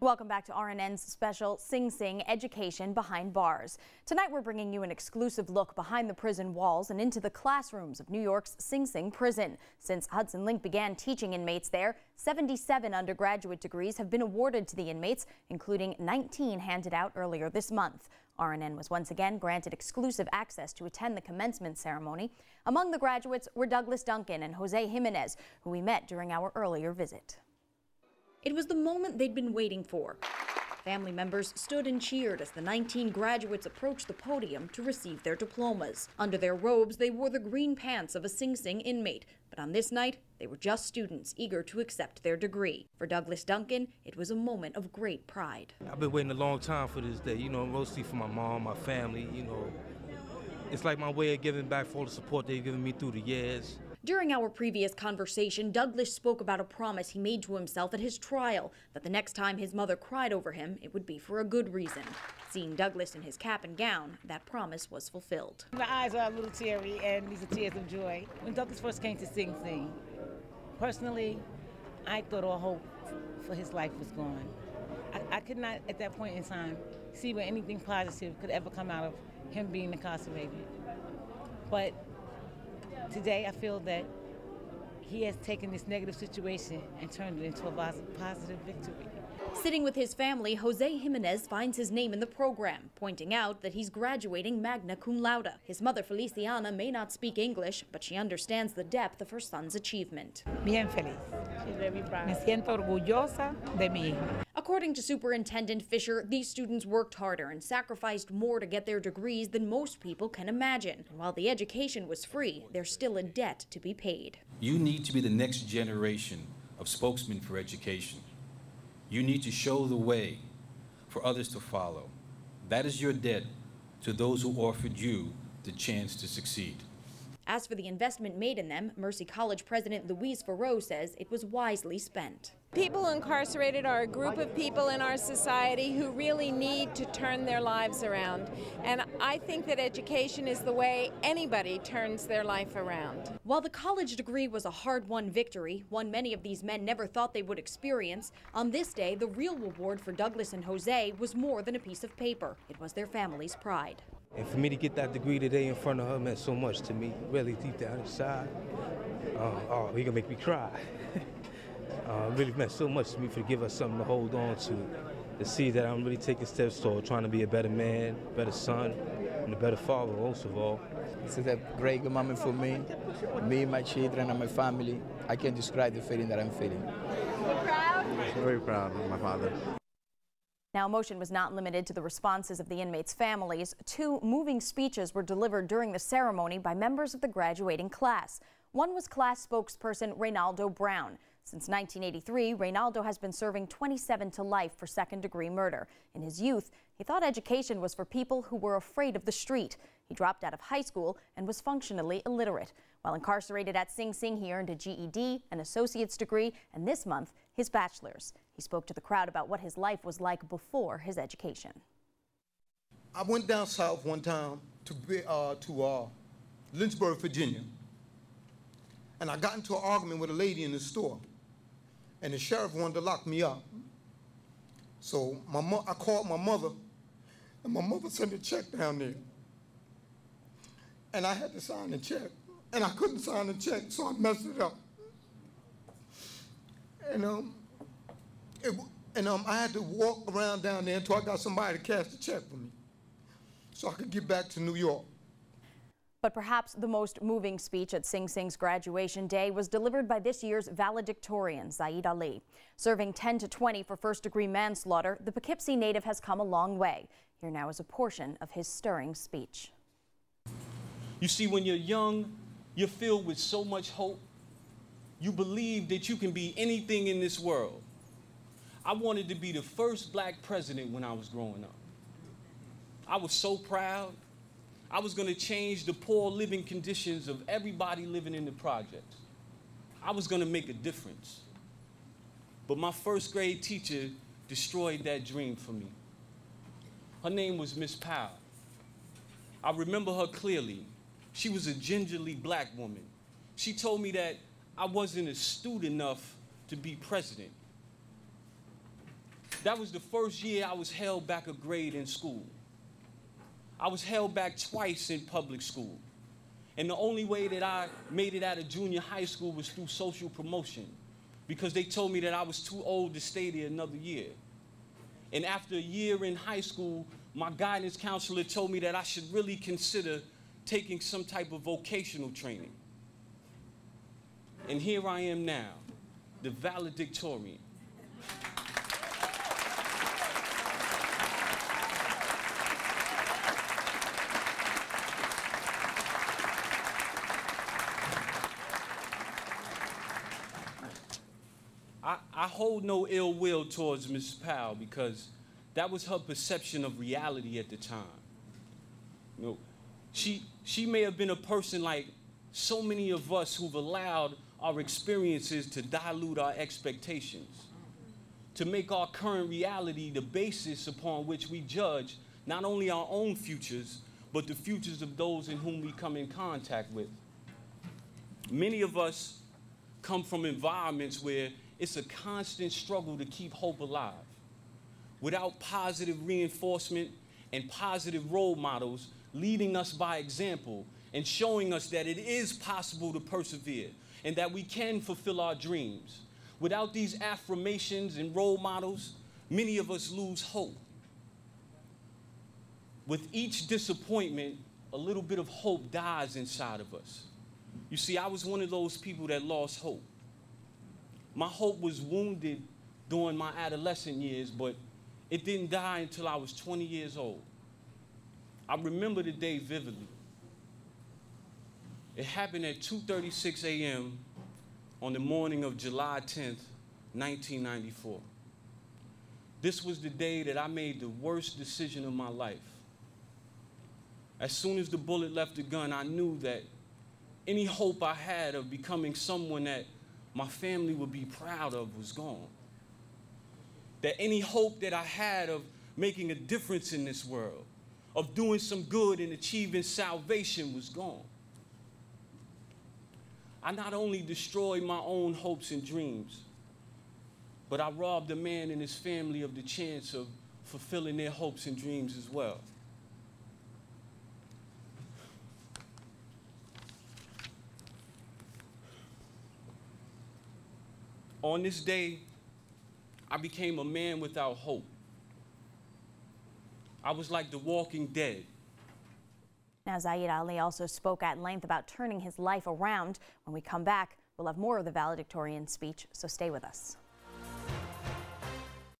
Welcome back to RNN's special Sing Sing Education Behind Bars. Tonight we're bringing you an exclusive look behind the prison walls and into the classrooms of New York's Sing Sing prison. Since Hudson Link began teaching inmates there, 77 undergraduate degrees have been awarded to the inmates, including 19 handed out earlier this month. RNN was once again granted exclusive access to attend the commencement ceremony. Among the graduates were Douglas Duncan and Jose Jimenez, who we met during our earlier visit. It was the moment they'd been waiting for. Family members stood and cheered as the 19 graduates approached the podium to receive their diplomas. Under their robes, they wore the green pants of a Sing Sing inmate. But on this night, they were just students eager to accept their degree. For Douglas Duncan, it was a moment of great pride. I've been waiting a long time for this day, mostly for my mom, my family, It's like my way of giving back for all the support they've given me through the years. During our previous conversation, Douglas spoke about a promise he made to himself at his trial, that the next time his mother cried over him, it would be for a good reason. Seeing Douglas in his cap and gown, that promise was fulfilled. My eyes are a little teary, and these are tears of joy. When Douglas first came to Sing Sing, personally, I thought all hope for his life was gone. I could not, at that point in time, see where anything positive could ever come out of him being incarcerated. But today, I feel that he has taken this negative situation and turned it into a positive victory. Sitting with his family, Jose Jimenez finds his name in the program, pointing out that he's graduating magna cum laude. His mother, Feliciana, may not speak English, but she understands the depth of her son's achievement. Bien feliz. She's very proud. Me siento orgullosa de mi hijo. According to Superintendent Fisher, these students worked harder and sacrificed more to get their degrees than most people can imagine. And while the education was free, there's still a debt to be paid. You need to be the next generation of spokesmen for education. You need to show the way for others to follow. That is your debt to those who offered you the chance to succeed. As for the investment made in them, Mercy College President Louise Farreau says it was wisely spent. People incarcerated are a group of people in our society who really need to turn their lives around. And I think that education is the way anybody turns their life around. While the college degree was a hard-won victory, one many of these men never thought they would experience, on this day, the real reward for Douglas and Jose was more than a piece of paper. It was their family's pride. And for me to get that degree today in front of her meant so much to me, really deep down inside. He gonna make me cry. It really meant so much to me to give us something to hold on to see that I'm really taking steps toward trying to be a better man, a better son, and a better father, most of all. This is a great moment for me, my children, and my family. I can't describe the feeling that I'm feeling. You're proud? Very proud of my father. Now, emotion was not limited to the responses of the inmates' families. 2 moving speeches were delivered during the ceremony by members of the graduating class. One was class spokesperson Reynaldo Brown. Since 1983, Reynaldo has been serving 27 to life for second-degree murder. In his youth, he thought education was for people who were afraid of the street. He dropped out of high school and was functionally illiterate. While incarcerated at Sing Sing, he earned a GED, an associate's degree, and this month, his bachelor's. He spoke to the crowd about what his life was like before his education. I went down south one time to Lynchburg, Virginia, and I got into an argument with a lady in the store, and the sheriff wanted to lock me up. So I called my mother, and my mother sent a check down there, and I had to sign the check, and I couldn't sign the check, so I messed it up. And I had to walk around down there until I got somebody to cash the check for me so I could get back to New York. But perhaps the most moving speech at Sing Sing's graduation day was delivered by this year's valedictorian, Zaid Ali. Serving 10 to 20 for first-degree manslaughter, the Poughkeepsie native has come a long way. Here now is a portion of his stirring speech. You see, when you're young, you're filled with so much hope. You believe that you can be anything in this world. I wanted to be the first black president when I was growing up. I was so proud. I was going to change the poor living conditions of everybody living in the projects. I was going to make a difference. But my first grade teacher destroyed that dream for me. Her name was Miss Powell. I remember her clearly. She was a gingerly black woman. She told me that I wasn't astute enough to be president. That was the first year I was held back a grade in school. I was held back twice in public school. And the only way that I made it out of junior high school was through social promotion, because they told me that I was too old to stay there another year. And after a year in high school, my guidance counselor told me that I should really consider taking some type of vocational training. And here I am now, the valedictorian. I hold no ill will towards Ms. Powell, because that was her perception of reality at the time. You know, she may have been a person like so many of us who've allowed our experiences to dilute our expectations, to make our current reality the basis upon which we judge not only our own futures, but the futures of those in whom we come in contact with. Many of us come from environments where it's a constant struggle to keep hope alive. Without positive reinforcement and positive role models leading us by example and showing us that it is possible to persevere and that we can fulfill our dreams. Without these affirmations and role models, many of us lose hope. With each disappointment, a little bit of hope dies inside of us. You see, I was one of those people that lost hope. My hope was wounded during my adolescent years, but it didn't die until I was 20 years old. I remember the day vividly. It happened at 2:36 a.m. on the morning of July 10th, 1994. This was the day that I made the worst decision of my life. As soon as the bullet left the gun, I knew that any hope I had of becoming someone that my family would be proud of was gone. That any hope that I had of making a difference in this world, of doing some good and achieving salvation, was gone. I not only destroyed my own hopes and dreams, but I robbed a man and his family of the chance of fulfilling their hopes and dreams as well. On this day, I became a man without hope. I was like the walking dead. Now, Zaid Ali also spoke at length about turning his life around. When we come back, we'll have more of the valedictorian speech, so stay with us.